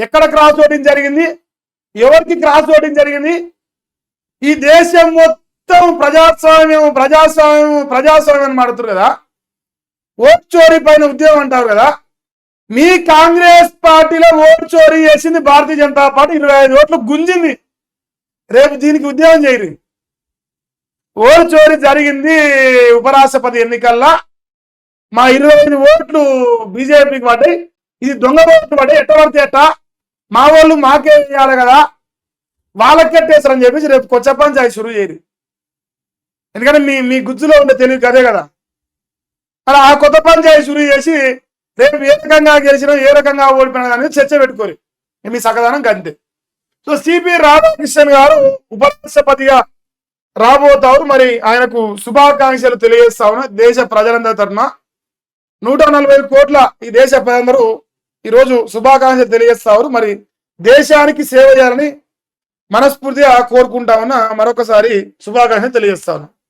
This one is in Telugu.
ఎక్కడ క్రాస్ ఓటింగ్ జరిగింది, ఎవరికి క్రాస్ ఓటింగ్ జరిగింది? ఈ దేశం మొత్తం ప్రజాస్వామ్యం ప్రజాస్వామ్యం ప్రజాస్వామ్యం అని మాడుతున్నారు కదా, ఓటు చోరీ పైన ఉద్యమం అంటారు కదా. మీ కాంగ్రెస్ పార్టీలో ఓటు చోరీ చేసింది భారతీయ జనతా పార్టీ, 25 ఓట్లు గుంజింది. రేపు దీనికి ఉద్యమం చేయరు. ఓటు చోరీ జరిగింది ఉపరాష్ట్రపతి ఎన్నికల్లో, మా 25 ఓట్లు బీజేపీకి పడ్డాయి, ఇది దొంగ ఓట్లు పడ్డాయి, ఎట్ట పడితే ఎట్ట, మా వాళ్ళు మాకే వేయాలి కదా, వాళ్ళకెట్టేస్తారని చెప్పేసి రేపు కొత్త పంచాయతీ షురూ చేయరు. ఎందుకంటే మీ మీ గుజ్జులో ఉండే తెలివి కదే కదా. అలా ఆ కొత్త పంచాయతీ షురూ చేసి రేపు ఏ రకంగా గెలిచినా ఏ రకంగా ఓడిపోయినా అనేది చర్చ పెట్టుకోరు. మీ సగదానం అంతే. సో సిపి రాధాకృష్ణన్ గారు ఉపరాష్ట్రపతిగా రాబోతారు. మరి ఆయనకు శుభాకాంక్షలు తెలియజేస్తా ఉన్నా దేశ ప్రజలందరి తరఫున. 140 కోట్ల ఈ దేశ ప్రజలందరూ ఈరోజు శుభాకాంక్షలు తెలియజేస్తారు. మరి దేశానికి సేవ చేయాలని మనస్ఫూర్తిగా కోరుకుంటా ఉన్నా. మరొకసారి శుభాకాంక్షలు తెలియజేస్తాను.